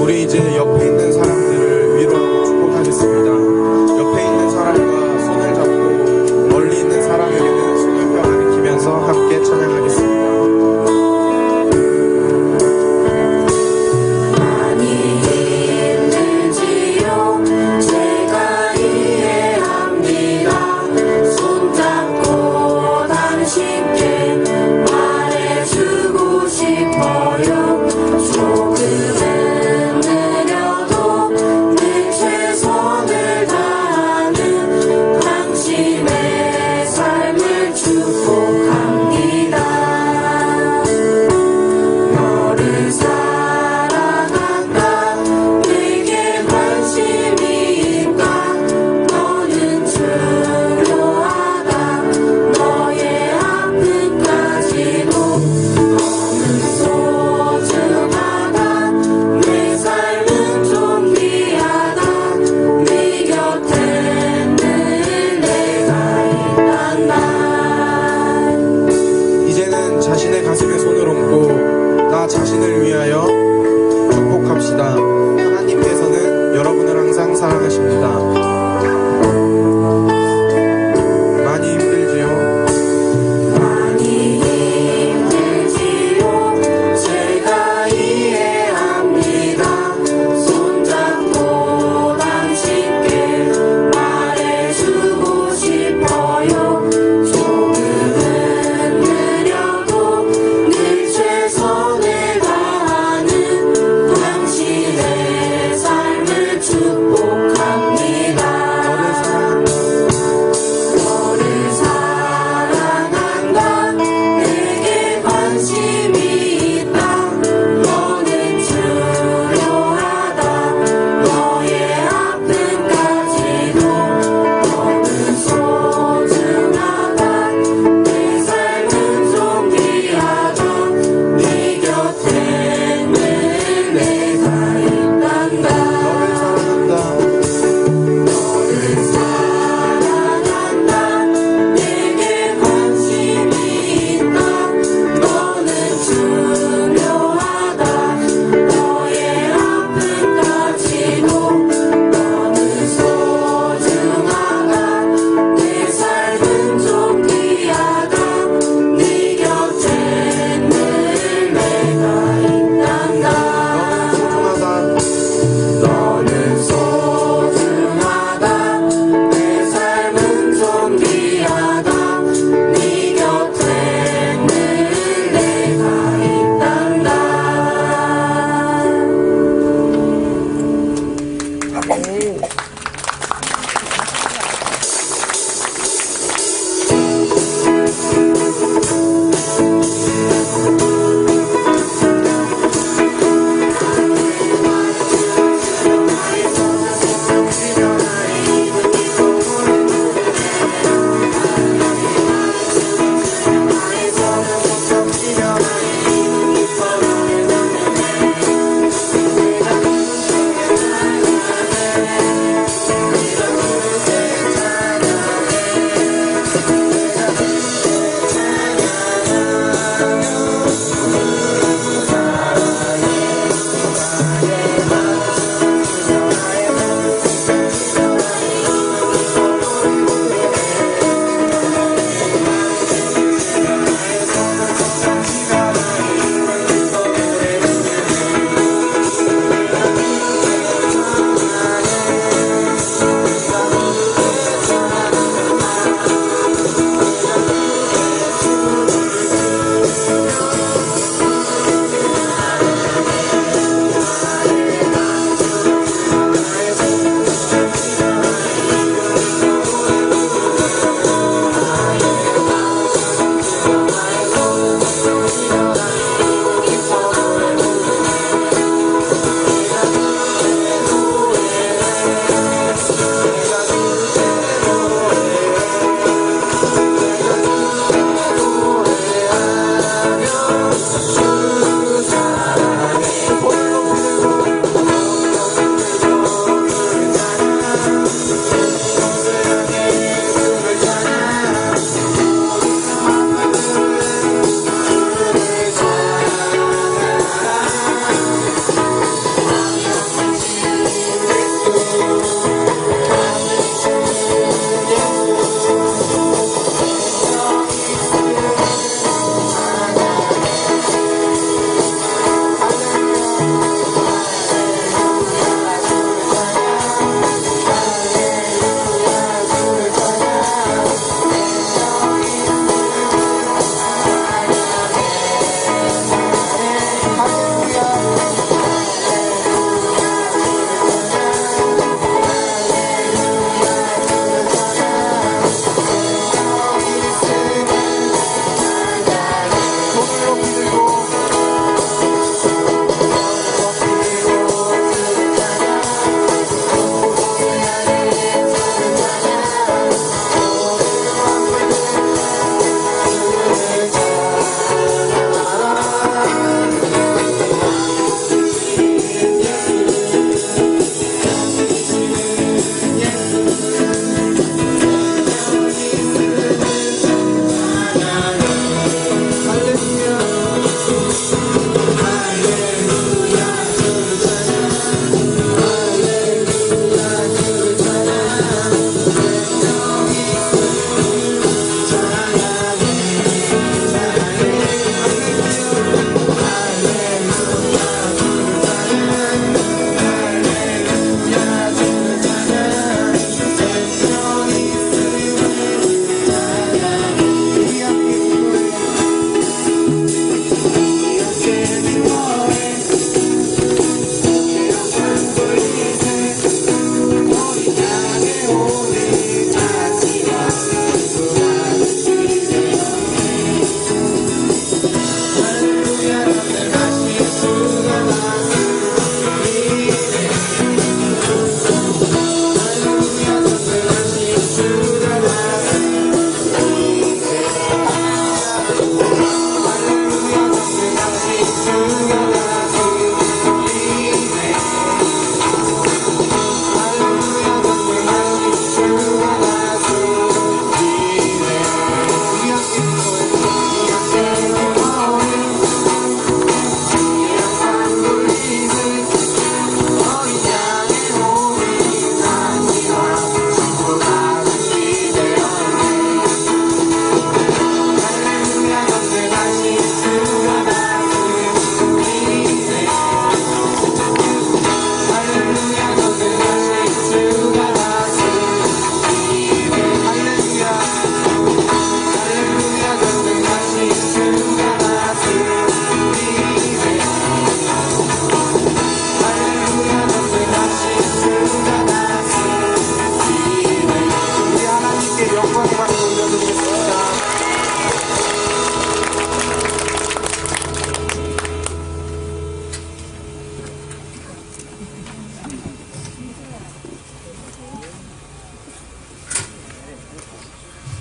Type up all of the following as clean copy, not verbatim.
우리 이제 옆에 있는 사람들을 위로하고 축복하겠습니다. 옆에 있는 사람과 손을 잡고 멀리 있는 사람에게는 손을 펴가리키면서 함께 찬양하겠습니다. 조금은 느려도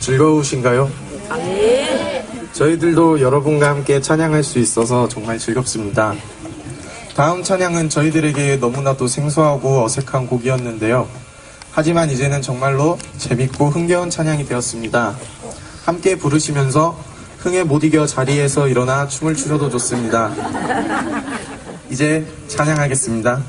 즐거우신가요? 저희들도 여러분과 함께 찬양할 수 있어서 정말 즐겁습니다. 다음 찬양은 저희들에게 너무나도 생소하고 어색한 곡이었는데요. 하지만 이제는 정말로 재밌고 흥겨운 찬양이 되었습니다. 함께 부르시면서 흥에 못 이겨 자리에서 일어나 춤을 추셔도 좋습니다. 이제 찬양하겠습니다.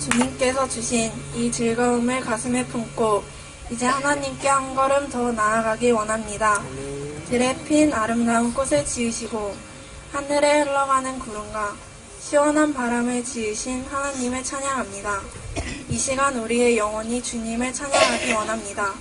주님께서 주신 이 즐거움을 가슴에 품고 이제 하나님께 한 걸음 더 나아가기 원합니다. 들에 핀 아름다운 꽃을 지으시고 하늘에 흘러가는 구름과 시원한 바람을 지으신 하나님을 찬양합니다. 이 시간 우리의 영혼이 주님을 찬양하기 원합니다.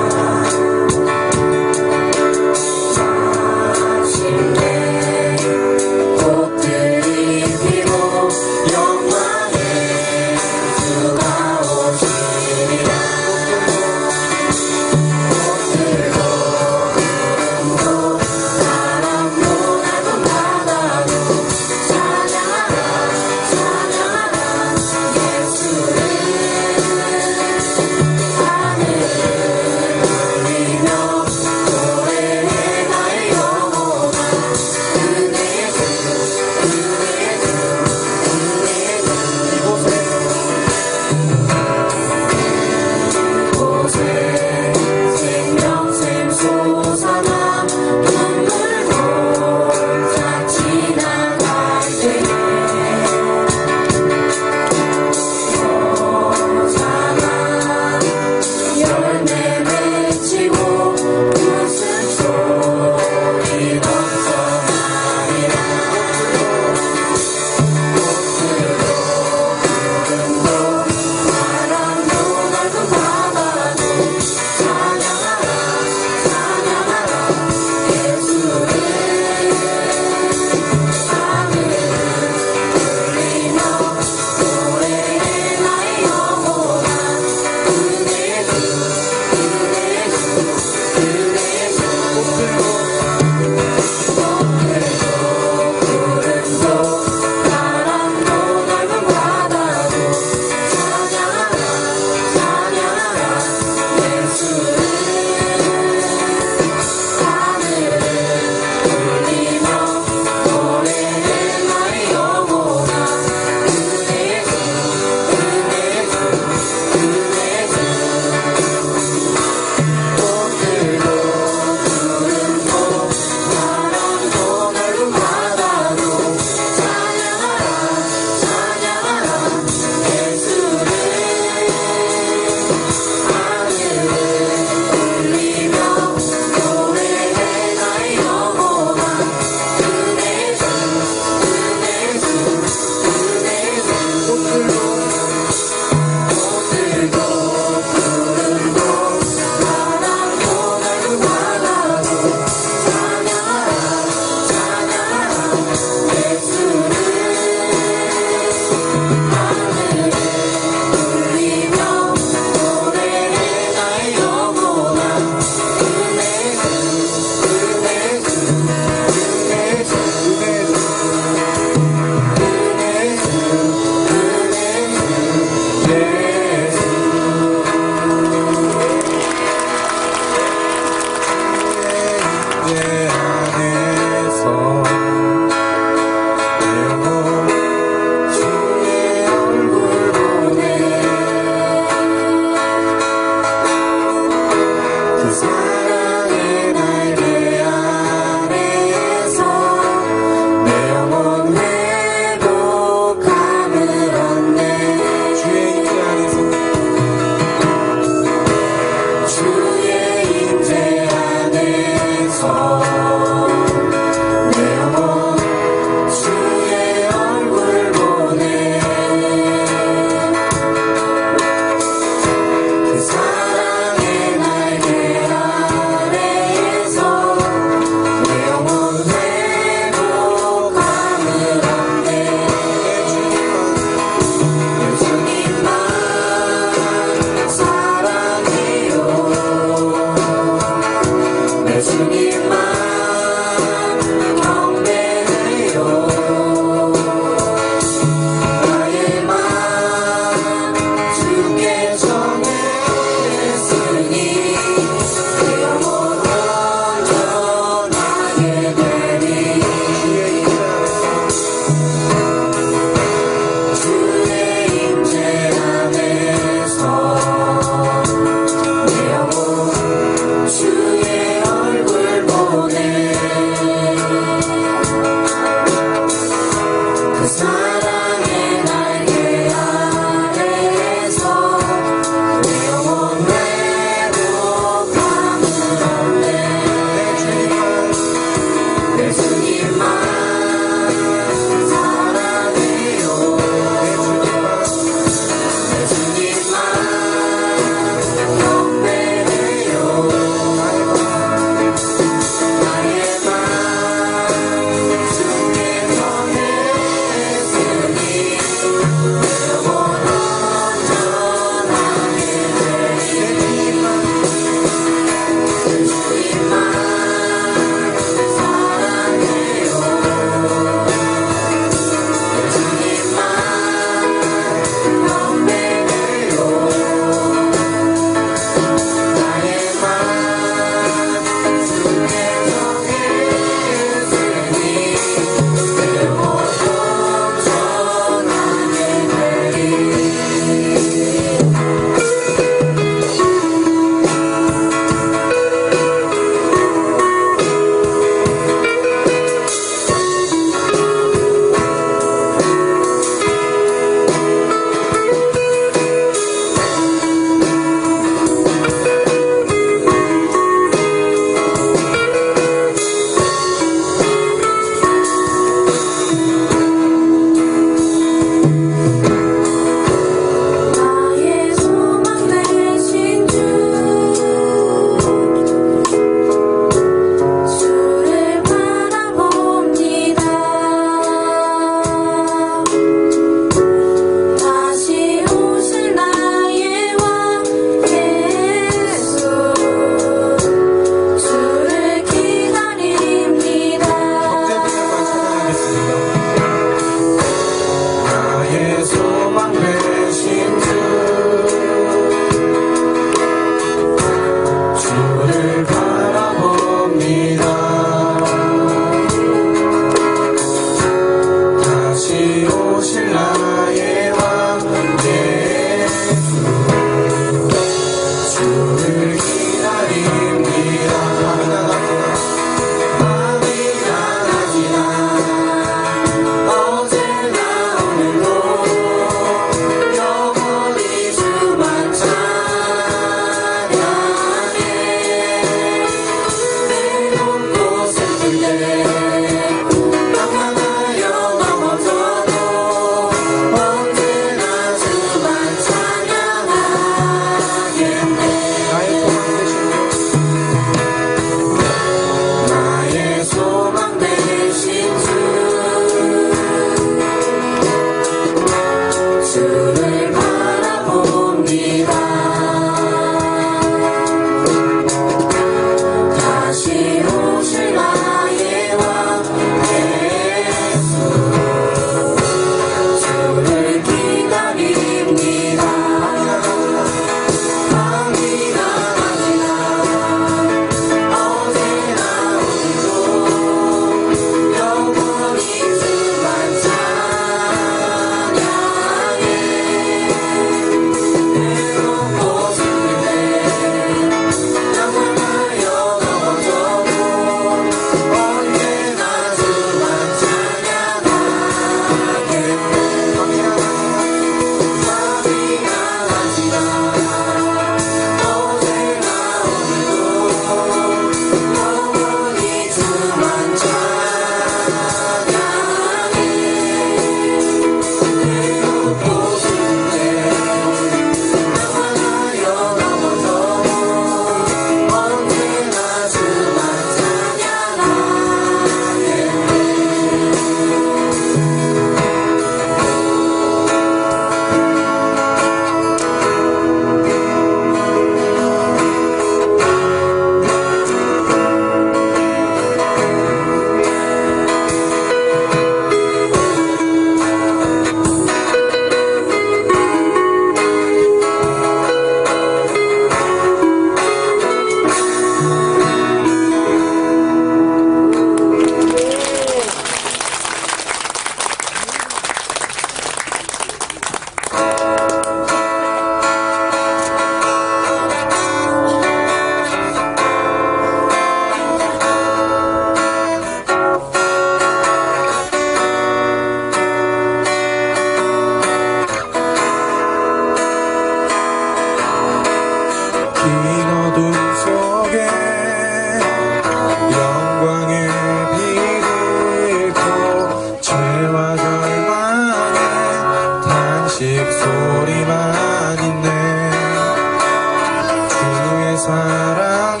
사랑은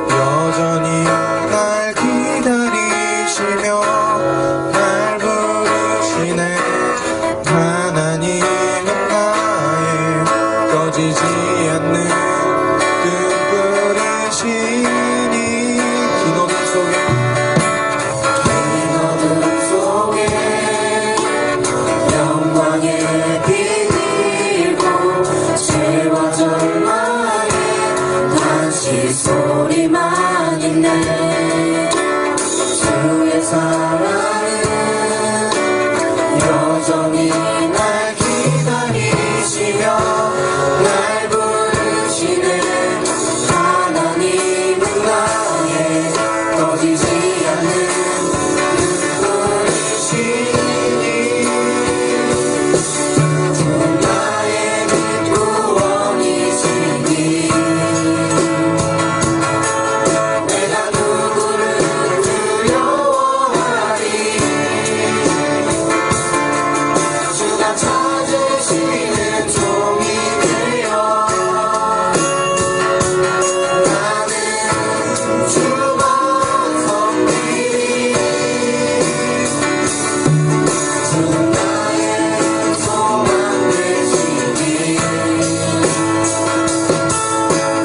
여전히 날 기다리시며 날 부르시네. 하나님은 나의 꺼지지 않는 꿈꾸리시니. 긴 어둠 속에 영광의 빛 잃고 죄와 절망의 단시 소리만 있네. 주의 사랑은 여전히 날 기다리시며 날 부르시네. 하나님은 나의 꺼지지 않는 눈물이시니. 주 나의 빛 구원이시니. 내가 누구를 두려워하리. 주가 찾으시는 종이 되어 나는 주만 섬기리. 주 나의 소망 되시니.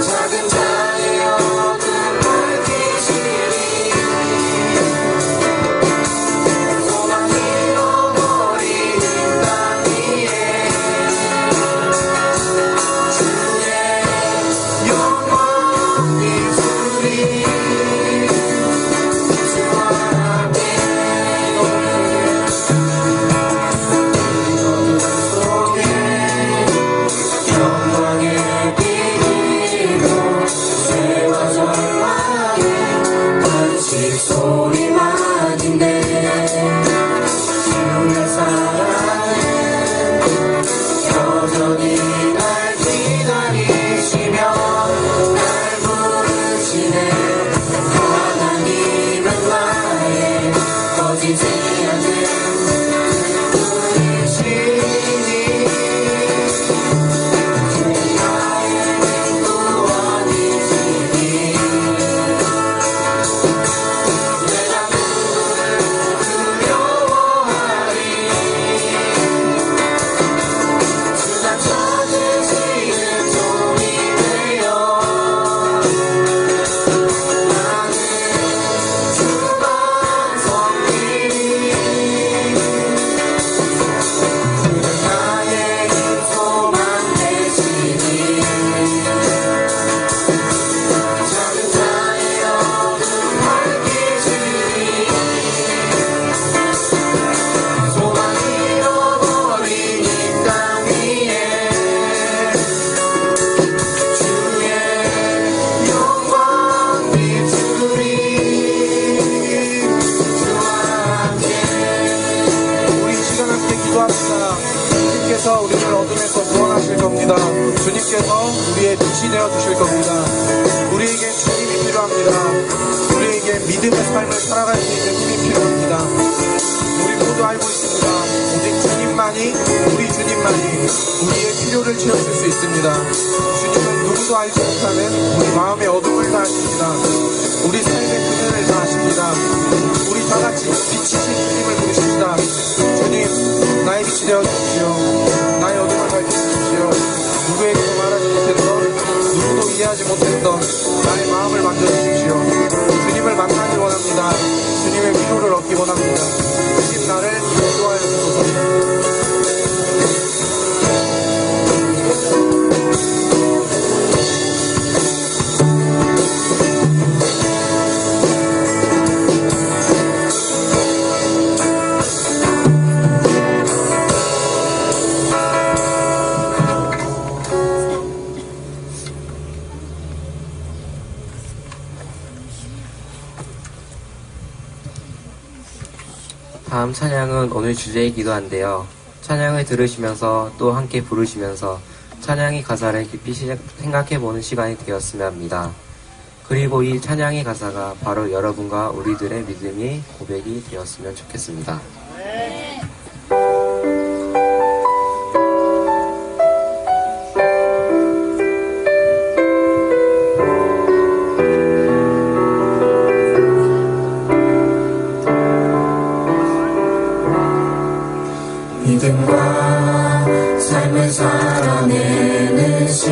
작은 자의 어둠 밝히시리. 소망 잃어버린 땅 위에 주의 영광 비추리. 주와 함께 어둠 속에 영광의 빛이고 죄와 절망의 간식 소리만인데. 주의 사랑은 여전히 날 기다리시며 날 부르시네. 하나님은 나의 꺼지지 않는 눈물이시니. 주 나의 구원이시니. 내가 누구를 두려워하리. 주가 찾으시는 종이 되어 나는 주만 섬기리. 주는 나의 소망 되시니. 작은 자의 어둠 밝히시니. 소망 잃어버린 이 땅 위에 주의 영광 비추리. 주와 함께 우리 이 시간 함께 기도합시다. 주님께서 우리를 어둠에서 구원하실 겁니다. 주님께서 우리의 빛이 되어 주실 겁니다. 우리에게 주님이 필요합니다. 우리에게 믿음의 삶을 살아갈 수 있는 힘이 필요합니다. 우리 모두 알고 있습니다. 오직 주님만이, 우리 주님만이 우리의 필요를 채우실 수 있습니다. 주님은 누구도 알지 못하는 우리 마음의 어둠을 다 아십니다. 우리 삶의 그늘을 다 아십니다. 우리 다 같이 빛이신 주님을 부르십시다. 주님, 나의 빛이 되어 주십시오. 나의 어둠을 밝혀주십시오. 누구에게도 말하지 못했던, 누구도 이해하지 못했던 나의 마음을 만져주십시오. 주님을 만나기 원합니다. 주님의 위로를 얻기 원합니다. 주님 나를 인도하여 주소서. 다음 찬양은 오늘 주제이기도 한데요. 찬양을 들으시면서 또 함께 부르시면서 찬양의 가사를 깊이 생각해보는 시간이 되었으면 합니다. 그리고 이 찬양의 가사가 바로 여러분과 우리들의 믿음의 고백이 되었으면 좋겠습니다.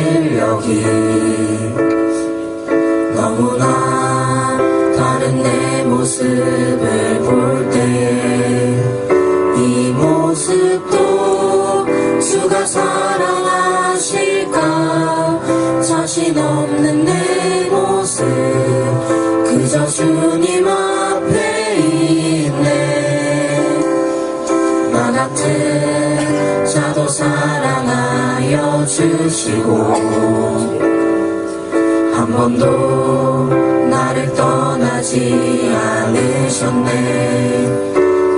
실력이 너무나 다른 내 모습을 볼 때에 이 모습도 주가 사랑하실까 자신 없는 내 모습 그저 주님 앞에 있네 나 같은 자도 사랑하여 주시고 한 번도 나를 떠나지 않으셨네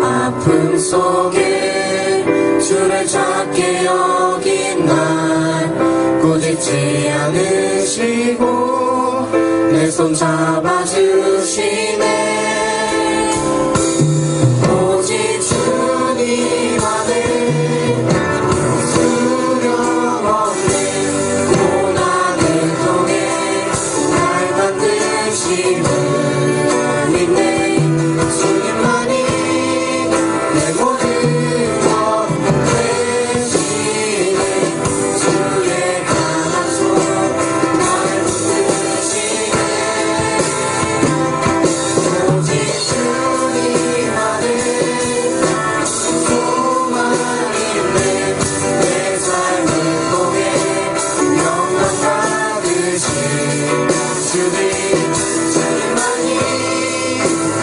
아픔 속에 주를 작게 여긴 날 꾸짖지 않으시고 내 손 잡아주시네 오직 주님만을 두려워없는 고난을 통해 날 만드심을 믿네 주님만이 내 모든 것 되시네 주의 강한 손 날 붙드시네 오직 주님만을 소망 있는 내 삶을 통해 영광 받으신 주님 주님만이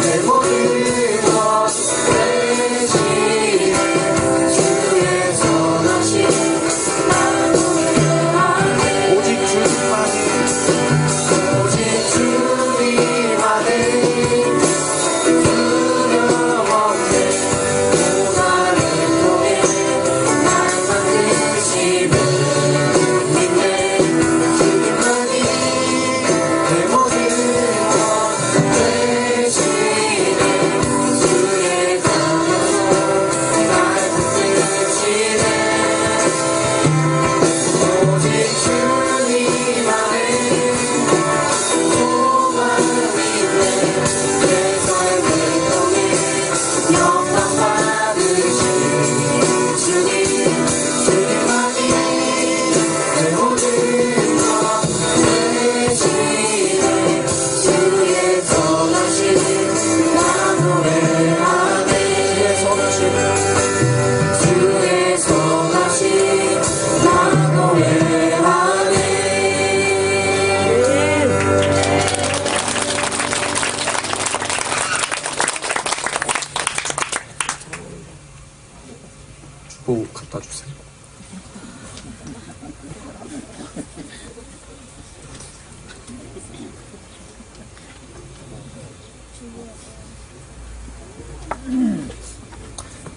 내 모든 것 되시네 주의 선하신 나무의 오직 주님만이 오직 주님만을 두려워없는 고난을 통해 날 만드심을 믿네 주님만이 내 모든 것 되시네 주의 강한 손날 붙드시네 오직 주님만을 소망 있는 내 삶을 통해 영광 받으신 주님 주님만이 내 모든 것 되시네 주의 선하신 나무의 안에 주의 선하신 나무의 안에 주보 갖다 주세요.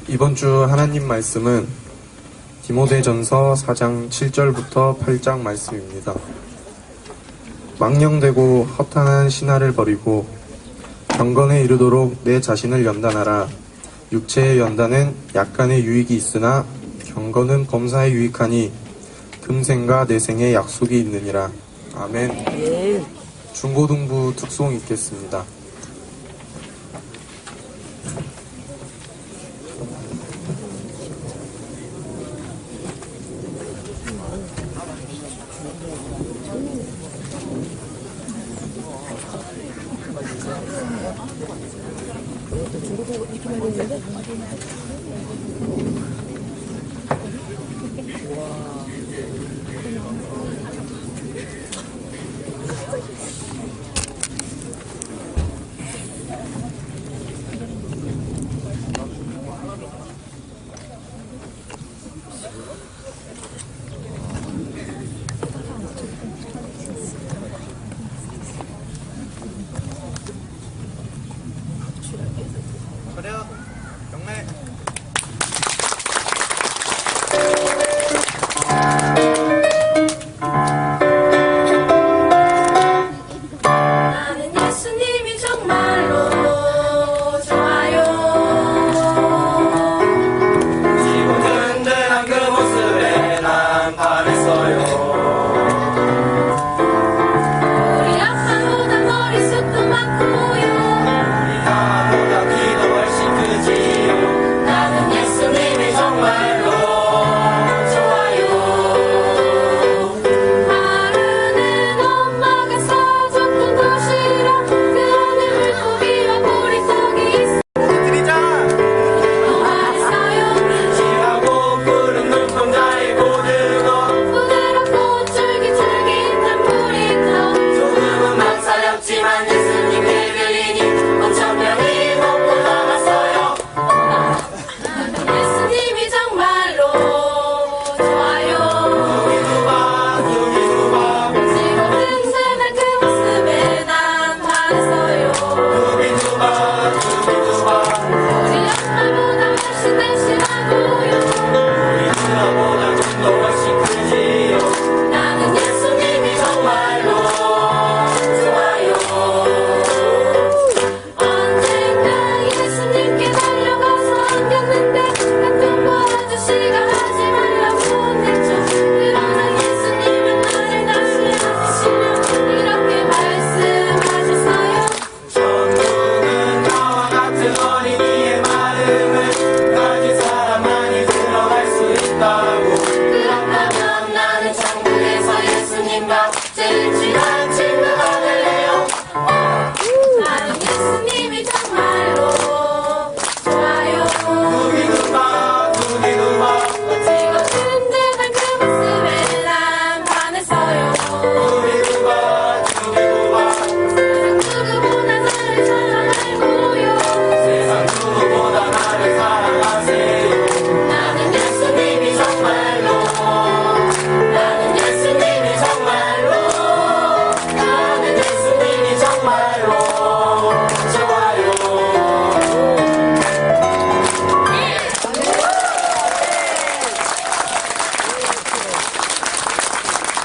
이번 주 하나님 말씀은 디모데전서 4장 7절부터 8장 말씀입니다. 망령되고 허탄한 신화를 버리고 경건에 이르도록 내 자신을 연단하라. 육체의 연단은 약간의 유익이 있으나 경건은 범사에 유익하니 금생과 내생의 약속이 있느니라. 아멘. 중고등부 특송 읽겠습니다.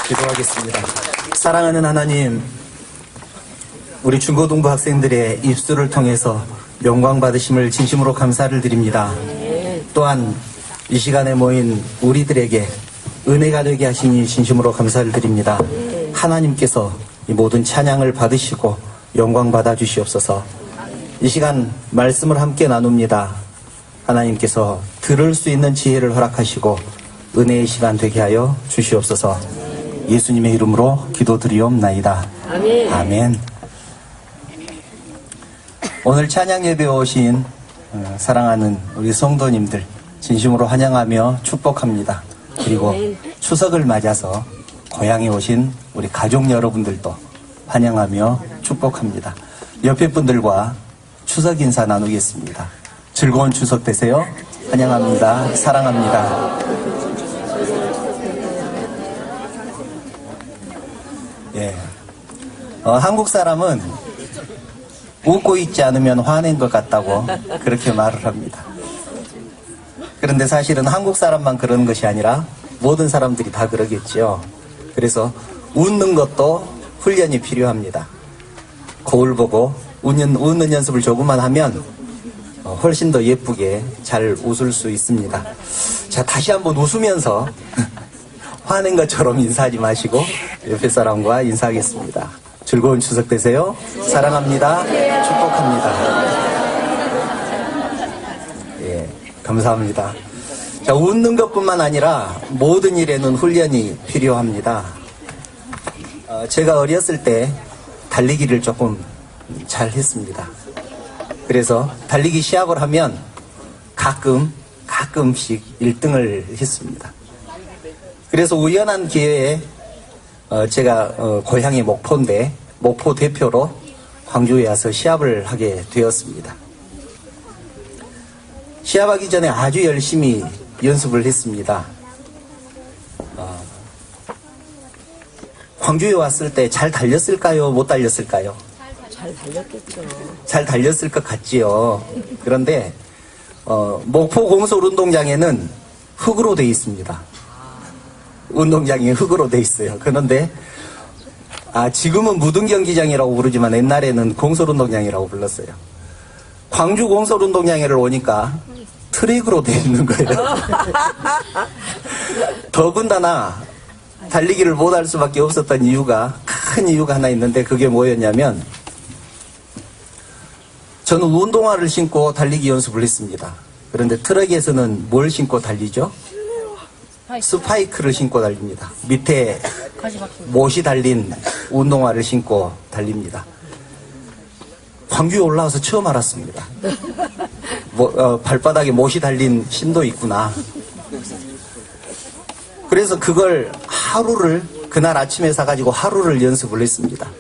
기도하겠습니다. 사랑하는 하나님, 우리 중고등부 학생들의 입술을 통해서 영광 받으심을 진심으로 감사를 드립니다. 또한 이 시간에 모인 우리들에게 은혜가 되게 하시니 진심으로 감사를 드립니다. 하나님께서 이 모든 찬양을 받으시고 영광 받아 주시옵소서. 이 시간 말씀을 함께 나눕니다. 하나님께서 들을 수 있는 지혜를 허락하시고 은혜의 시간 되게 하여 주시옵소서. 예수님의 이름으로 기도드리옵나이다. 아멘. 아멘. 오늘 찬양 예배에 오신 사랑하는 우리 성도님들 진심으로 환영하며 축복합니다. 그리고 추석을 맞아서 고향에 오신 우리 가족 여러분들도 환영하며 축복합니다. 옆에 분들과 추석 인사 나누겠습니다. 즐거운 추석 되세요. 환영합니다. 사랑합니다. 예. 한국 사람은 웃고 있지 않으면 화낸 것 같다고 그렇게 말을 합니다. 그런데 사실은 한국 사람만 그러는 것이 아니라 모든 사람들이 다 그러겠죠. 그래서 웃는 것도 훈련이 필요합니다. 거울 보고 웃는 연습을 조금만 하면 훨씬 더 예쁘게 잘 웃을 수 있습니다. 자, 다시 한번 웃으면서 화낸 것처럼 인사하지 마시고 옆에 사람과 인사하겠습니다. 즐거운 추석 되세요. 사랑합니다. 축복합니다. 예, 감사합니다. 자, 웃는 것뿐만 아니라 모든 일에는 훈련이 필요합니다. 제가 어렸을 때 달리기를 조금 잘 했습니다. 그래서 달리기 시합을 하면 가끔씩 1등을 했습니다. 그래서 우연한 기회에 제가 고향이 목포인데 목포 대표로 광주에 와서 시합을 하게 되었습니다. 시합하기 전에 아주 열심히 연습을 했습니다. 광주에 왔을 때 잘 달렸을까요? 못 달렸을까요? 잘 달렸겠죠. 잘 달렸을 것 같지요. 그런데 목포 공설 운동장에는 흙으로 되어 있습니다. 운동장이 흙으로 되어 있어요. 그런데 지금은 무등 경기장이라고 부르지만 옛날에는 공설 운동장이라고 불렀어요. 광주 공설 운동장에를 오니까 트랙으로 되어 있는 거예요. 더군다나 달리기를 못할 수밖에 없었던 큰 이유가 하나 있는데 그게 뭐였냐면 저는 운동화를 신고 달리기 연습을 했습니다. 그런데 트랙에서는 뭘 신고 달리죠? 스파이크를 신고 달립니다. 밑에 못이 달린 운동화를 신고 달립니다. 광주에 올라와서 처음 알았습니다. 발바닥에 못이 달린 신도 있구나. 그래서 그걸 그날 아침에 사가지고 하루를 연습을 했습니다.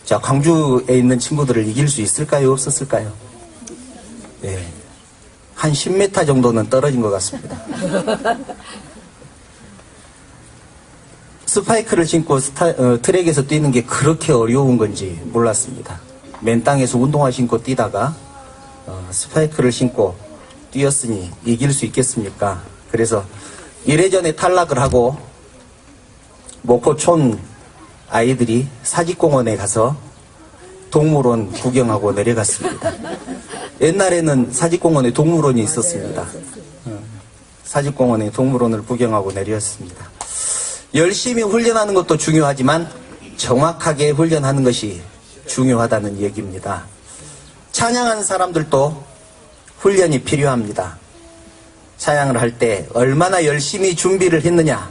자, 광주에 있는 친구들을 이길 수 있을까요? 없었을까요? 네. 한 10m 정도는 떨어진 것 같습니다. 스파이크를 신고 트랙에서 뛰는 게 그렇게 어려운 건지 몰랐습니다. 맨 땅에서 운동화 신고 뛰다가 스파이크를 신고 뛰었으니 이길 수 있겠습니까? 그래서 이래전에 탈락을 하고 목포촌 아이들이 사직공원에 가서 동물원 구경하고 내려갔습니다. 옛날에는 사직공원에 동물원이 있었습니다. 사직공원에 동물원을 구경하고 내렸습니다. 열심히 훈련하는 것도 중요하지만 정확하게 훈련하는 것이 중요하다는 얘기입니다. 찬양하는 사람들도 훈련이 필요합니다. 찬양을 할 때 얼마나 열심히 준비를 했느냐,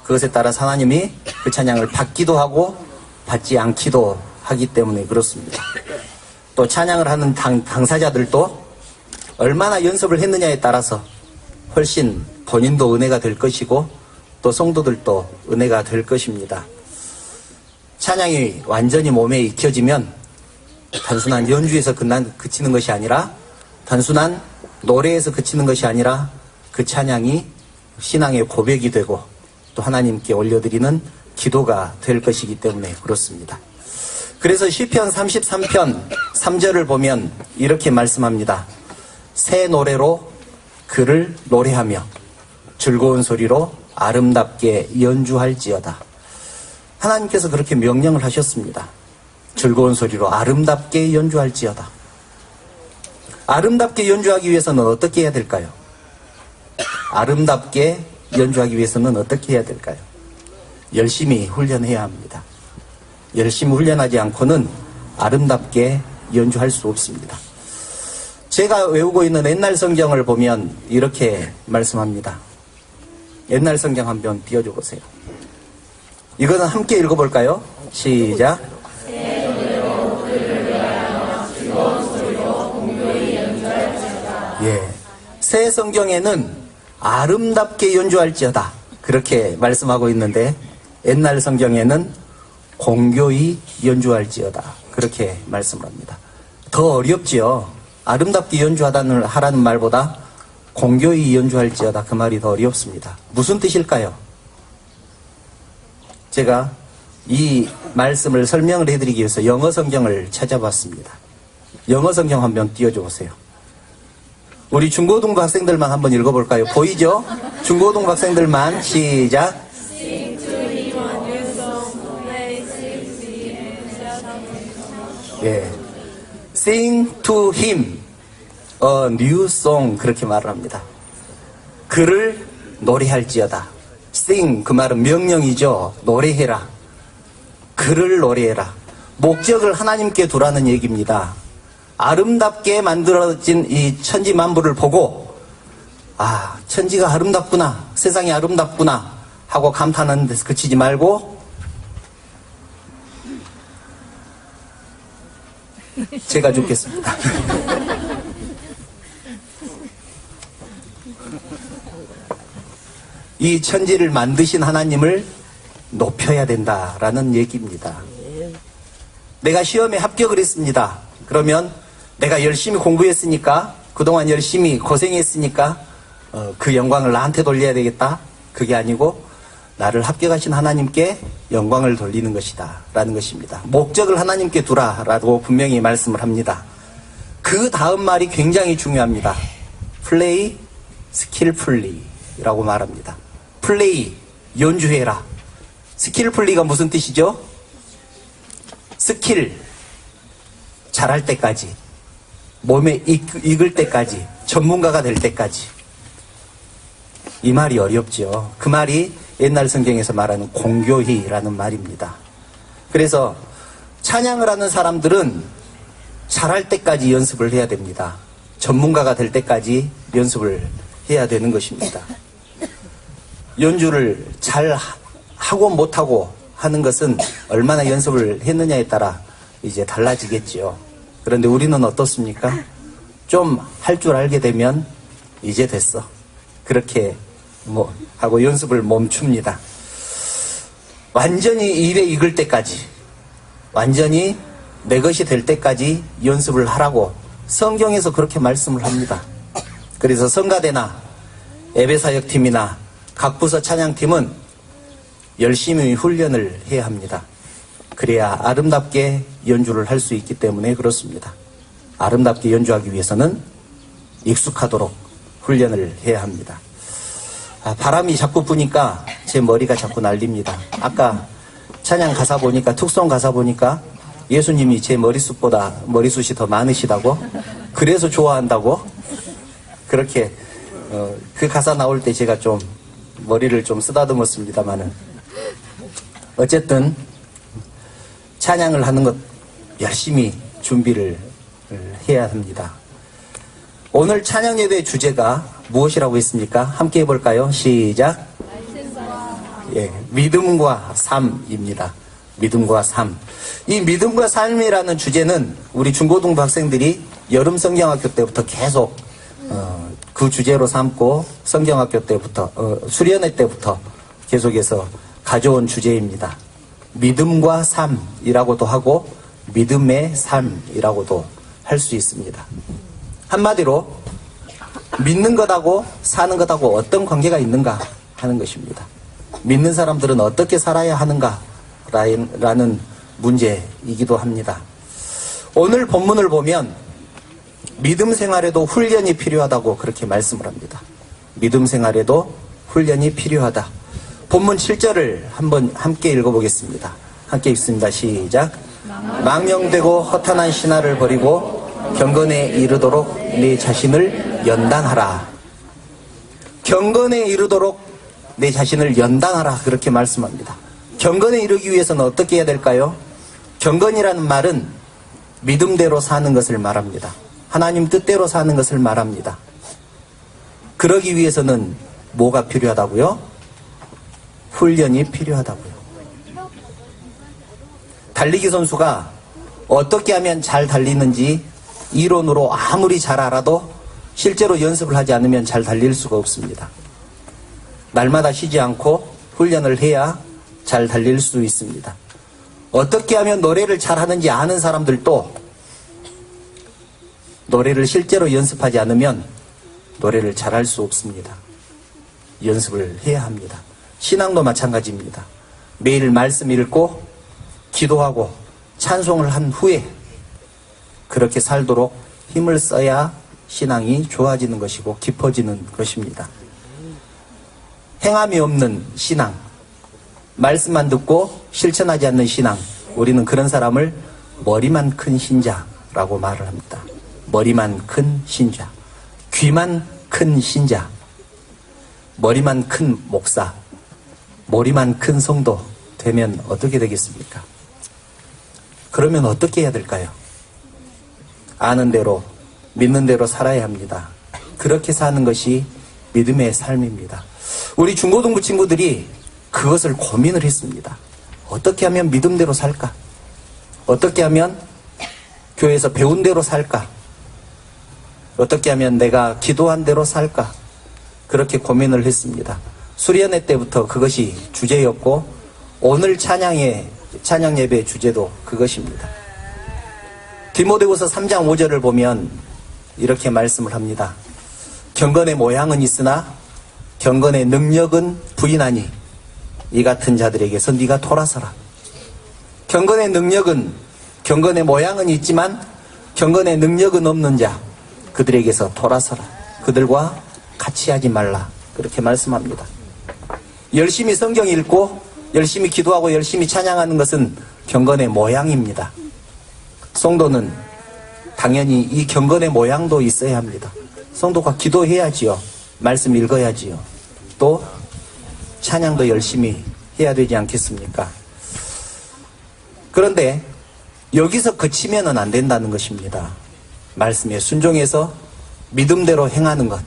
그것에 따라 하나님이 그 찬양을 받기도 하고 받지 않기도 하기 때문에 그렇습니다. 또 찬양을 하는 당사자들도 얼마나 연습을 했느냐에 따라서 훨씬 본인도 은혜가 될 것이고 또 성도들도 은혜가 될 것입니다. 찬양이 완전히 몸에 익혀지면 단순한 연주에서 그치는 것이 아니라, 단순한 노래에서 그치는 것이 아니라 그 찬양이 신앙의 고백이 되고 또 하나님께 올려드리는 기도가 될 것이기 때문에 그렇습니다. 그래서 시편 33편 3절을 보면 이렇게 말씀합니다. 새 노래로 그를 노래하며 즐거운 소리로 아름답게 연주할지어다. 하나님께서 그렇게 명령을 하셨습니다. 즐거운 소리로 아름답게 연주할지어다. 아름답게 연주하기 위해서는 어떻게 해야 될까요? 아름답게 연주하기 위해서는 어떻게 해야 될까요? 열심히 훈련해야 합니다. 열심히 훈련하지 않고는 아름답게 연주할 수 없습니다. 제가 외우고 있는 옛날 성경을 보면 이렇게 말씀합니다. 옛날 성경 한번 띄워줘 보세요. 이거는 함께 읽어볼까요? 시작. 예. 새 성경에는 아름답게 연주할지어다 그렇게 말씀하고 있는데 옛날 성경에는 공교히 연주할지어다 그렇게 말씀을 합니다. 더 어렵지요. 아름답게 하라는 말보다 공교히 연주할지어다 그 말이 더 어렵습니다. 무슨 뜻일까요? 제가 이 말씀을 설명을 해드리기 위해서 영어 성경을 찾아봤습니다. 영어 성경 한번 띄워줘 보세요. 우리 중고등부 학생들만 한번 읽어볼까요? 보이죠? 중고등부 학생들만 시작. 예, Sing to him a new song 그렇게 말을 합니다. 그를 노래할지어다. Sing 그 말은 명령이죠. 노래해라. 그를 노래해라. 목적을 하나님께 두라는 얘기입니다. 아름답게 만들어진 이 천지 만물을 보고 아 천지가 아름답구나 세상이 아름답구나 하고 감탄하는 데서 그치지 말고 제가 죽겠습니다. 이 천지를 만드신 하나님을 높여야 된다라는 얘기입니다. 내가 시험에 합격을 했습니다. 그러면 내가 열심히 공부했으니까 그동안 열심히 고생했으니까 그 영광을 나한테 돌려야 되겠다. 그게 아니고 나를 합격하신 하나님께 영광을 돌리는 것이다 라는 것입니다. 목적을 하나님께 두라라고 분명히 말씀을 합니다. 그 다음 말이 굉장히 중요합니다. Play skillfully 라고 말합니다. Play, 연주해라. skillfully가 무슨 뜻이죠? 스킬, 잘할 때까지, 몸에 익을 때까지, 전문가가 될 때까지. 이 말이 어렵죠. 그 말이 옛날 성경에서 말하는 공교히라는 말입니다. 그래서 찬양을 하는 사람들은 잘할 때까지 연습을 해야 됩니다. 전문가가 될 때까지 연습을 해야 되는 것입니다. 연주를 잘 하고 못하고 하는 것은 얼마나 연습을 했느냐에 따라 이제 달라지겠지요. 그런데 우리는 어떻습니까? 좀 할 줄 알게 되면 이제 됐어. 그렇게 하고 연습을 멈춥니다. 완전히 일에 익을 때까지, 완전히 내 것이 될 때까지 연습을 하라고 성경에서 그렇게 말씀을 합니다. 그래서 성가대나 예배사역팀이나 각 부서 찬양팀은 열심히 훈련을 해야 합니다. 그래야 아름답게 연주를 할 수 있기 때문에 그렇습니다. 아름답게 연주하기 위해서는 익숙하도록 훈련을 해야 합니다. 바람이 자꾸 부니까 제 머리가 자꾸 날립니다. 아까 찬양 가사 보니까, 특송 가사 보니까 예수님이 제 머리숱보다 머리숱이 더 많으시다고, 그래서 좋아한다고, 그렇게 그 가사 나올 때 제가 좀 머리를 좀 쓰다듬었습니다만은, 어쨌든 찬양을 하는 것 열심히 준비를 해야 합니다. 오늘 찬양 예배의 주제가 무엇이라고 했습니까? 함께 해볼까요? 시작. 예, 믿음과 삶입니다. 믿음과 삶. 이 믿음과 삶이라는 주제는 우리 중고등부 학생들이 여름 성경학교 때부터 계속 그 주제로 삼고 성경학교 때부터 수련회 때부터 계속해서 가져온 주제입니다. 믿음과 삶이라고도 하고 믿음의 삶이라고도 할 수 있습니다. 한마디로 믿는 것하고 사는 것하고 어떤 관계가 있는가 하는 것입니다. 믿는 사람들은 어떻게 살아야 하는가 라는 문제이기도 합니다. 오늘 본문을 보면 믿음 생활에도 훈련이 필요하다고 그렇게 말씀을 합니다. 믿음 생활에도 훈련이 필요하다. 본문 7절을 한번 함께 읽어보겠습니다. 함께 읽습니다. 시작. 망령되고 허탄한 신화를 버리고 경건에 이르도록 내 자신을 연단하라. 경건에 이르도록 내 자신을 연단하라. 그렇게 말씀합니다. 경건에 이르기 위해서는 어떻게 해야 될까요? 경건이라는 말은 믿음대로 사는 것을 말합니다. 하나님 뜻대로 사는 것을 말합니다. 그러기 위해서는 뭐가 필요하다고요? 훈련이 필요하다고요. 달리기 선수가 어떻게 하면 잘 달리는지 이론으로 아무리 잘 알아도 실제로 연습을 하지 않으면 잘 달릴 수가 없습니다. 날마다 쉬지 않고 훈련을 해야 잘 달릴 수 있습니다. 어떻게 하면 노래를 잘하는지 아는 사람들도 노래를 실제로 연습하지 않으면 노래를 잘할 수 없습니다. 연습을 해야 합니다. 신앙도 마찬가지입니다. 매일 말씀 읽고 기도하고 찬송을 한 후에 그렇게 살도록 힘을 써야 신앙이 좋아지는 것이고 깊어지는 것입니다. 행함이 없는 신앙, 말씀만 듣고 실천하지 않는 신앙, 우리는 그런 사람을 머리만 큰 신자라고 말을 합니다. 머리만 큰 신자, 귀만 큰 신자, 머리만 큰 목사, 머리만 큰 성도 되면 어떻게 되겠습니까? 그러면 어떻게 해야 될까요? 아는 대로, 믿는 대로 살아야 합니다. 그렇게 사는 것이 믿음의 삶입니다. 우리 중고등부 친구들이 그것을 고민을 했습니다. 어떻게 하면 믿음대로 살까? 어떻게 하면 교회에서 배운 대로 살까? 어떻게 하면 내가 기도한 대로 살까? 그렇게 고민을 했습니다. 수련회 때부터 그것이 주제였고 오늘 찬양 예배 주제도 그것입니다. 디모데후서 3장 5절을 보면 이렇게 말씀을 합니다. 경건의 모양은 있으나 경건의 능력은 부인하니 이 같은 자들에게서 네가 돌아서라. 경건의 능력은, 경건의 모양은 있지만 경건의 능력은 없는 자, 그들에게서 돌아서라. 그들과 같이 하지 말라. 그렇게 말씀합니다. 열심히 성경 읽고 열심히 기도하고 열심히 찬양하는 것은 경건의 모양입니다. 성도는 당연히 이 경건의 모양도 있어야 합니다. 성도가 기도해야지요. 말씀 읽어야지요. 또 찬양도 열심히 해야 되지 않겠습니까? 그런데 여기서 그치면은 안 된다는 것입니다. 말씀에 순종해서 믿음대로 행하는 것,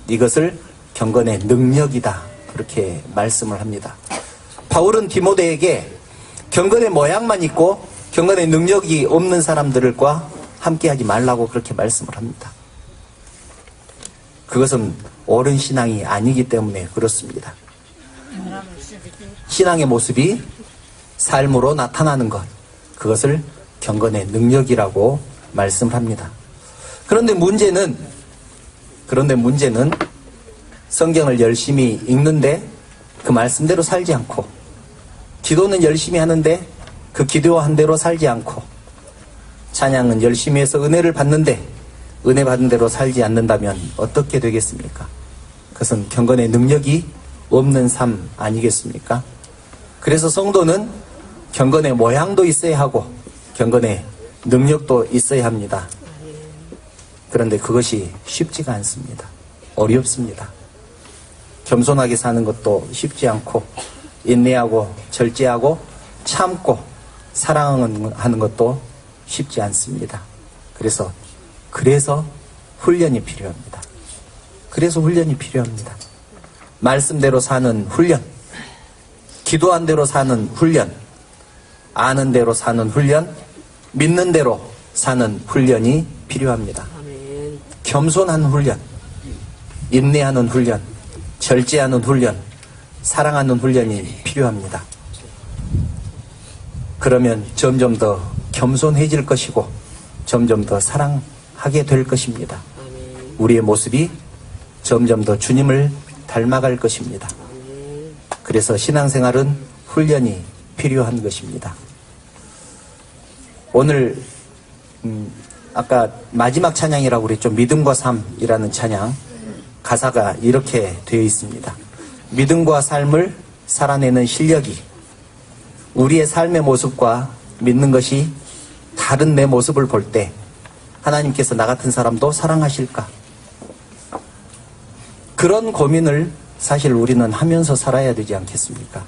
이것을 경건의 능력이다. 그렇게 말씀을 합니다. 바울은 디모데에게 경건의 모양만 있고 경건의 능력이 없는 사람들과 함께하지 말라고 그렇게 말씀을 합니다. 그것은 옳은 신앙이 아니기 때문에 그렇습니다. 신앙의 모습이 삶으로 나타나는 것, 그것을 경건의 능력이라고 말씀을 합니다. 그런데 문제는 성경을 열심히 읽는데 그 말씀대로 살지 않고, 기도는 열심히 하는데 그 기도한 대로 살지 않고, 찬양은 열심히 해서 은혜를 받는데 은혜 받은 대로 살지 않는다면 어떻게 되겠습니까? 그것은 경건의 능력이 없는 삶 아니겠습니까? 그래서 성도는 경건의 모양도 있어야 하고 경건의 능력도 있어야 합니다. 그런데 그것이 쉽지가 않습니다. 어렵습니다. 겸손하게 사는 것도 쉽지 않고, 인내하고 절제하고 참고 사랑하는 것도 쉽지 않습니다. 그래서 훈련이 필요합니다. 그래서 훈련이 필요합니다. 말씀대로 사는 훈련, 기도한 대로 사는 훈련, 아는 대로 사는 훈련, 믿는 대로 사는 훈련이 필요합니다. 겸손한 훈련, 인내하는 훈련, 절제하는 훈련, 사랑하는 훈련이 필요합니다. 그러면 점점 더 겸손해질 것이고 점점 더 사랑하게 될 것입니다. 우리의 모습이 점점 더 주님을 닮아갈 것입니다. 그래서 신앙생활은 훈련이 필요한 것입니다. 오늘 아까 마지막 찬양이라고 그랬죠. 믿음과 삶이라는 찬양, 가사가 이렇게 되어 있습니다. 믿음과 삶을 살아내는 실력이 우리의 삶의 모습과 믿는 것이 다른 내 모습을 볼 때 하나님께서 나 같은 사람도 사랑하실까? 그런 고민을 사실 우리는 하면서 살아야 되지 않겠습니까?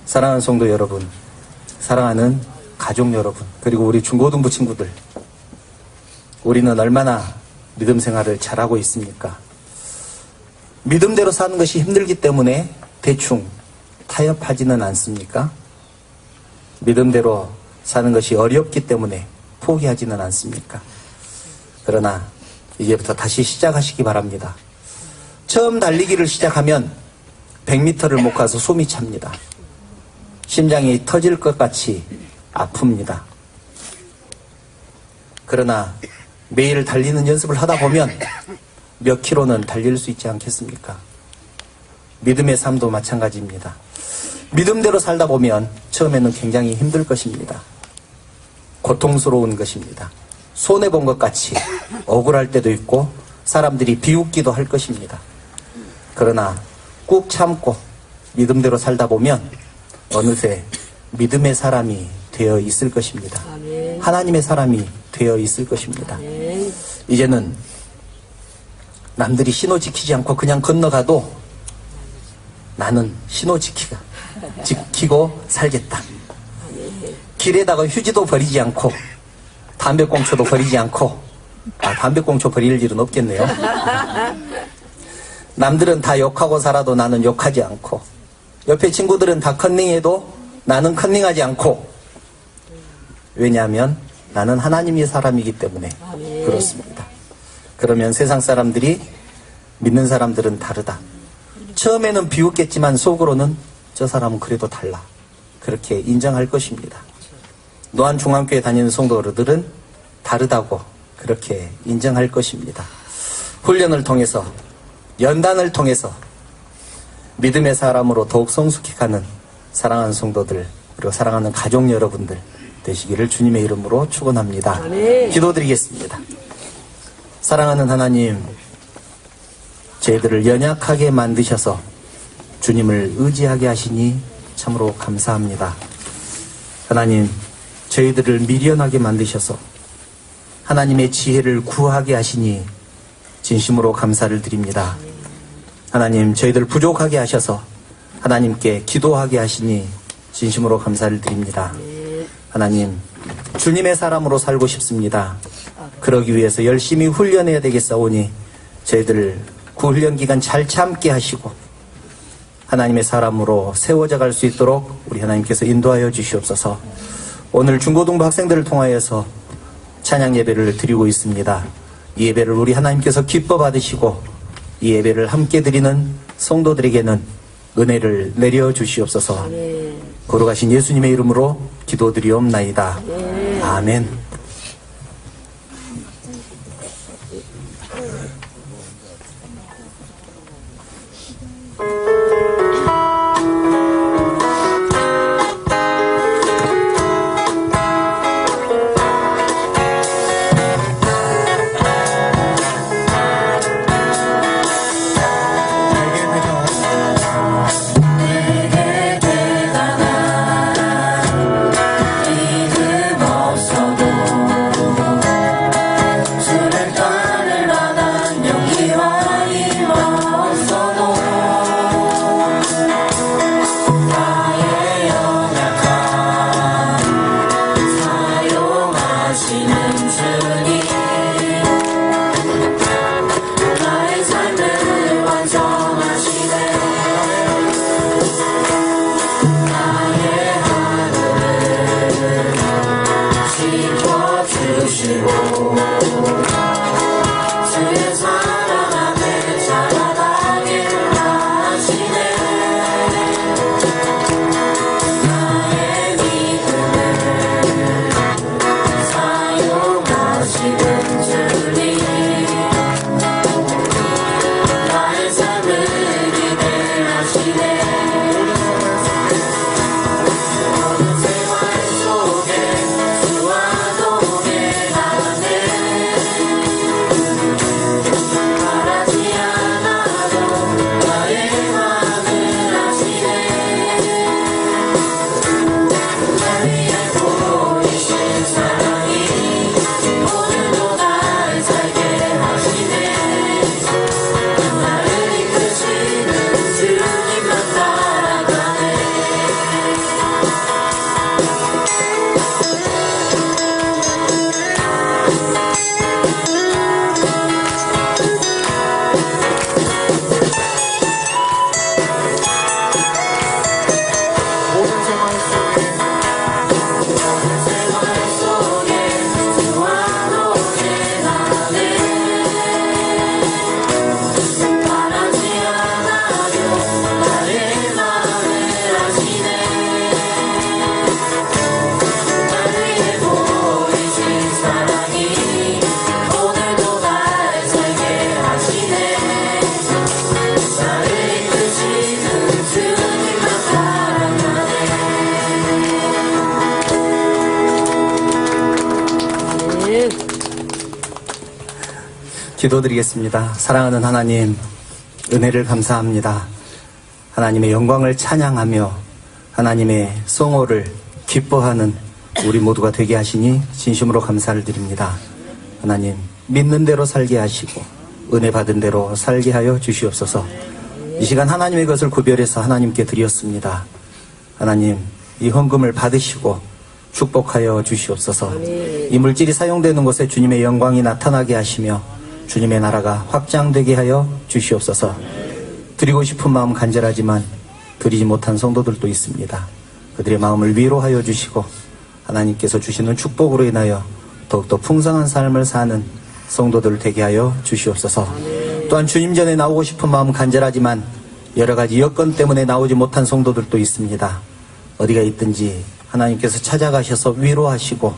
사랑하는 성도 여러분, 사랑하는 가족 여러분, 그리고 우리 중고등부 친구들, 우리는 얼마나 믿음 생활을 잘하고 있습니까? 믿음대로 사는 것이 힘들기 때문에 대충 타협하지는 않습니까? 믿음대로 사는 것이 어렵기 때문에 포기하지는 않습니까? 그러나 이제부터 다시 시작하시기 바랍니다. 처음 달리기를 시작하면 100m를 못 가서 숨이 찹니다. 심장이 터질 것 같이 아픕니다. 그러나 매일 달리는 연습을 하다 보면 몇 킬로는 달릴 수 있지 않겠습니까? 믿음의 삶도 마찬가지입니다. 믿음대로 살다 보면 처음에는 굉장히 힘들 것입니다. 고통스러운 것입니다. 손해본 것 같이 억울할 때도 있고 사람들이 비웃기도 할 것입니다. 그러나 꾹 참고 믿음대로 살다 보면 어느새 믿음의 사람이 되어 있을 것입니다. 아멘. 하나님의 사람이 되어 있을 것입니다. 아멘. 이제는 남들이 신호 지키지 않고 그냥 건너가도 나는 신호 지키고 살겠다. 길에다가 휴지도 버리지 않고 담배꽁초도 버리지 않고 담배꽁초 버릴 일은 없겠네요. 남들은 다 욕하고 살아도 나는 욕하지 않고 옆에 친구들은 다 컨닝해도 나는 컨닝하지 않고 왜냐하면 나는 하나님의 사람이기 때문에 그렇습니다. 그러면 세상 사람들이 믿는 사람들은 다르다. 처음에는 비웃겠지만 속으로는 저 사람은 그래도 달라. 그렇게 인정할 것입니다. 노안중앙교회 다니는 성도들은 다르다고 그렇게 인정할 것입니다. 훈련을 통해서 연단을 통해서 믿음의 사람으로 더욱 성숙해가는 사랑하는 성도들 그리고 사랑하는 가족 여러분들 되시기를 주님의 이름으로 축원합니다. 아멘. 기도드리겠습니다. 사랑하는 하나님, 저희들을 연약하게 만드셔서 주님을 의지하게 하시니 참으로 감사합니다. 하나님, 저희들을 미련하게 만드셔서 하나님의 지혜를 구하게 하시니 진심으로 감사를 드립니다. 하나님, 저희들 부족하게 하셔서 하나님께 기도하게 하시니 진심으로 감사를 드립니다. 하나님, 주님의 사람으로 살고 싶습니다. 그러기 위해서 열심히 훈련해야 되겠사오니 저희들 그 훈련 기간 잘 참게 하시고 하나님의 사람으로 세워져 갈 수 있도록 우리 하나님께서 인도하여 주시옵소서. 오늘 중고등부 학생들을 통하여서 찬양 예배를 드리고 있습니다. 이 예배를 우리 하나님께서 기뻐 받으시고 이 예배를 함께 드리는 성도들에게는 은혜를 내려 주시옵소서. 거룩하신 예수님의 이름으로 기도드리옵나이다. 아멘. 내게 대단한 믿음 없어도 기도드리겠습니다. 사랑하는 하나님, 은혜를 감사합니다. 하나님의 영광을 찬양하며 하나님의 성호를 기뻐하는 우리 모두가 되게 하시니 진심으로 감사를 드립니다. 하나님, 믿는 대로 살게 하시고 은혜 받은 대로 살게 하여 주시옵소서. 이 시간 하나님의 것을 구별해서 하나님께 드렸습니다. 하나님, 이 헌금을 받으시고 축복하여 주시옵소서. 이 물질이 사용되는 곳에 주님의 영광이 나타나게 하시며 주님의 나라가 확장되게 하여 주시옵소서. 드리고 싶은 마음 간절하지만 드리지 못한 성도들도 있습니다. 그들의 마음을 위로하여 주시고 하나님께서 주시는 축복으로 인하여 더욱더 풍성한 삶을 사는 성도들 되게 하여 주시옵소서. 또한 주님 전에 나오고 싶은 마음 간절하지만 여러 가지 여건 때문에 나오지 못한 성도들도 있습니다. 어디가 있든지 하나님께서 찾아가셔서 위로하시고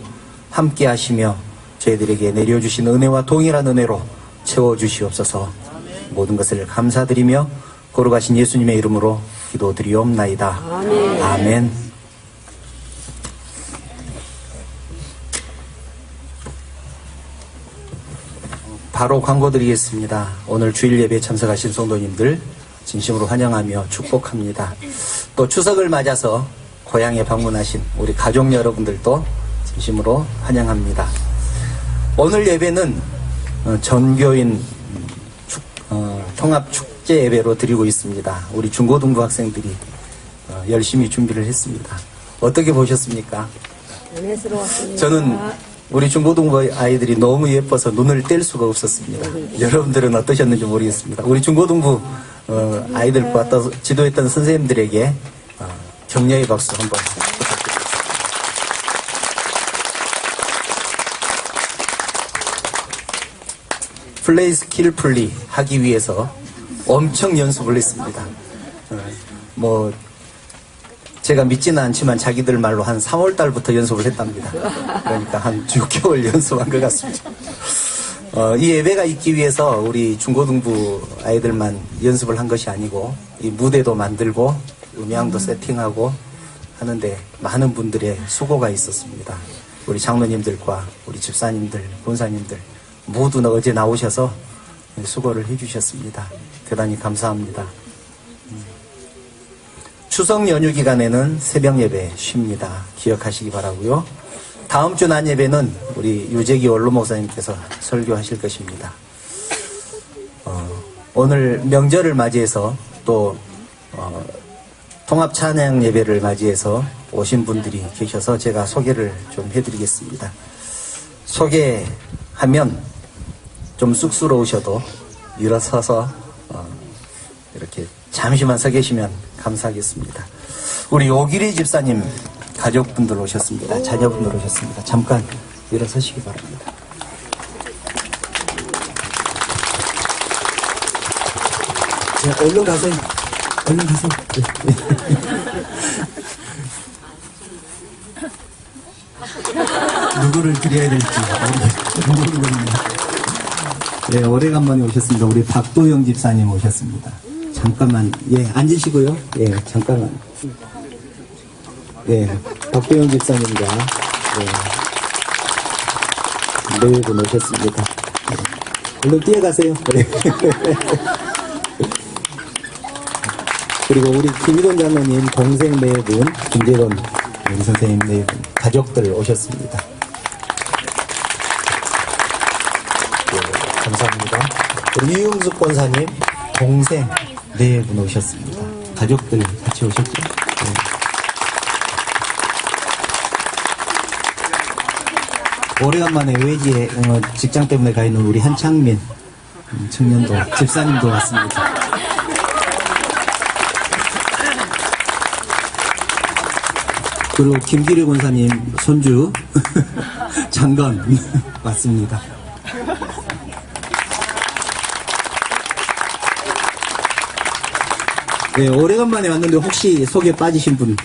함께 하시며 저희들에게 내려주신 은혜와 동일한 은혜로 채워주시옵소서. 모든 것을 감사드리며 거룩하신 예수님의 이름으로 기도드리옵나이다. 아멘. 바로 광고 드리겠습니다. 오늘 주일 예배에 참석하신 성도님들 진심으로 환영하며 축복합니다. 또 추석을 맞아서 고향에 방문하신 우리 가족 여러분들도 진심으로 환영합니다. 오늘 예배는 전교인 통합축제 예배로 드리고 있습니다. 우리 중고등부 학생들이 열심히 준비를 했습니다. 어떻게 보셨습니까? 은혜스러웠습니다. 저는 우리 중고등부 아이들이 너무 예뻐서 눈을 뗄 수가 없었습니다. 여러분들은 어떠셨는지 모르겠습니다. 우리 중고등부 아이들과 또 지도했던 선생님들에게 격려의 박수 한번 부탁드립니다. 플레이 스킬풀리 하기 위해서 엄청 연습을 했습니다. 제가 믿지는 않지만 자기들 말로 한 3월 달부터 연습을 했답니다. 그러니까 한 6개월 연습한 것 같습니다. 이 예배가 있기 위해서 우리 중고등부 아이들만 연습을 한 것이 아니고 이 무대도 만들고 음향도 세팅하고 하는데 많은 분들의 수고가 있었습니다. 우리 장로님들과 우리 집사님들, 권사님들 모두 어제 나오셔서 수고를 해주셨습니다. 대단히 감사합니다. 추석 연휴 기간에는 새벽 예배 쉽니다. 기억하시기 바라고요. 다음 주 낮 예배는 우리 유재기 원로 목사님께서 설교하실 것입니다. 오늘 명절을 맞이해서 또 통합 찬양 예배를 맞이해서 오신 분들이 계셔서 제가 소개를 좀 해드리겠습니다. 소개하면 좀 쑥스러우셔도 일어서서 이렇게 잠시만 서 계시면 감사하겠습니다. 우리 오기리 집사님 가족분들 오셨습니다. 자녀분들 오셨습니다. 잠깐 일어서시기 바랍니다. 자, 얼른 가세요. 얼른 가세요. 누구를 드려야 될지 모르겠습니다. 네, 오래간만에 오셨습니다. 우리 박도영 집사님 오셨습니다. 잠깐만, 앉으시고요. 잠깐만. 박도영 집사님과, 네 분 오셨습니다. 얼른 뛰어가세요. 그리고 우리 김희돈 장로님 동생 네 분, 김재돈 우리 선생님 네 분, 가족들 오셨습니다. 감사합니다. 우리 이용숙 권사님 동생 네 분 오셨습니다. 가족들 같이 오셨죠? 오래간만에 외지에 직장 때문에 가 있는 우리 한창민 청년도 집사님도 왔습니다. 그리고 김기려 권사님 손주 장건 왔습니다. 네, 오래간만에 왔는데 혹시 속에 빠지신 분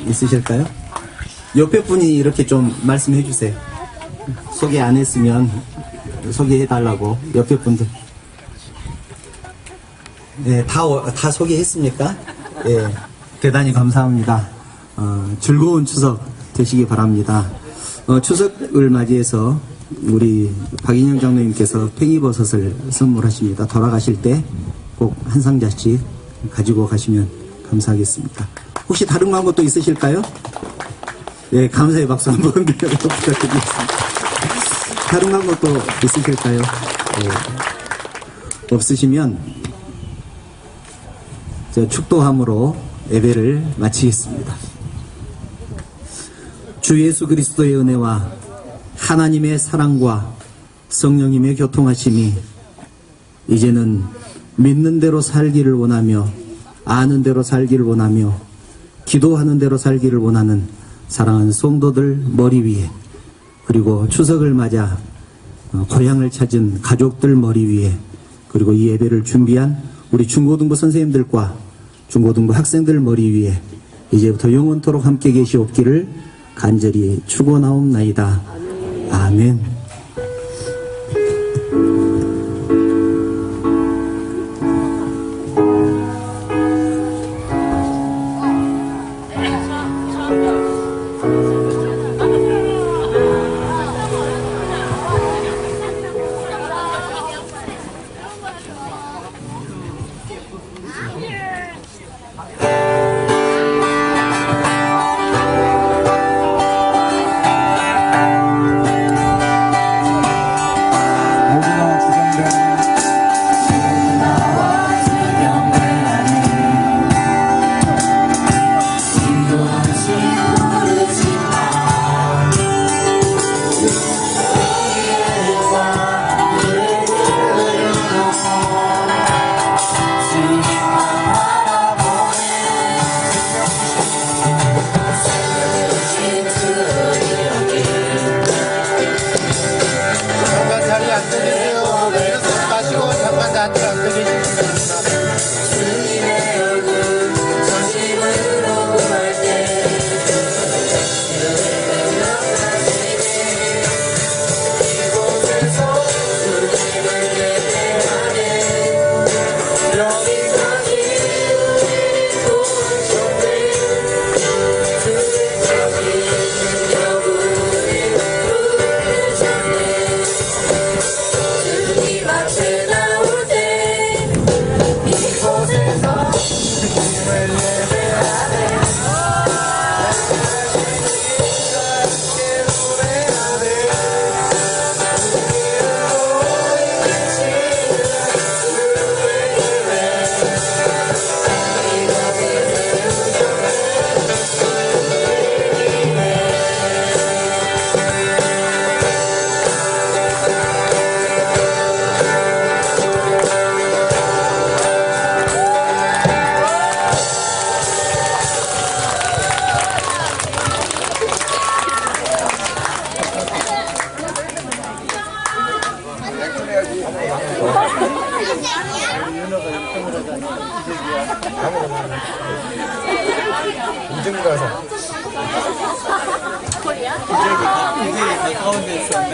있으실까요? 옆에 분이 이렇게 좀 말씀해 주세요. 소개 안 했으면 소개해 달라고. 옆에 분들. 네, 다 소개했습니까? 네, 대단히 감사합니다. 즐거운 추석 되시기 바랍니다. 추석을 맞이해서 우리 박인영 장로님께서 팽이버섯을 선물하십니다. 돌아가실 때 꼭 한 상자씩 가지고 가시면 감사하겠습니다. 혹시 다른 광고 또 있으실까요? 네, 감사의 박수 한번 부탁드리겠습니다. 다른 광고 또 있으실까요? 네. 없으시면 제가 축도함으로 예배를 마치겠습니다. 주 예수 그리스도의 은혜와 하나님의 사랑과 성령님의 교통하심이 이제는 믿는 대로 살기를 원하며 아는 대로 살기를 원하며 기도하는 대로 살기를 원하는 사랑하는 성도들 머리 위에, 그리고 추석을 맞아 고향을 찾은 가족들 머리 위에, 그리고 이 예배를 준비한 우리 중고등부 선생님들과 중고등부 학생들 머리 위에 이제부터 영원토록 함께 계시옵기를 간절히 축원하옵나이다. 아멘. 모두가 주정된 잠깐 자리에 앉아계세요. 일어서지 마시고 잠깐 자리에 앉아계시면 됩니다. 인증 가서 이게 가운데 있었네.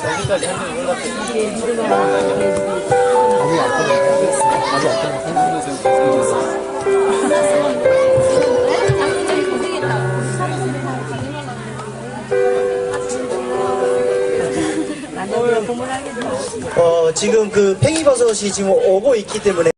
여기까지 한 명이 지금 그 팽이버섯이 지금 오고 있기 때문에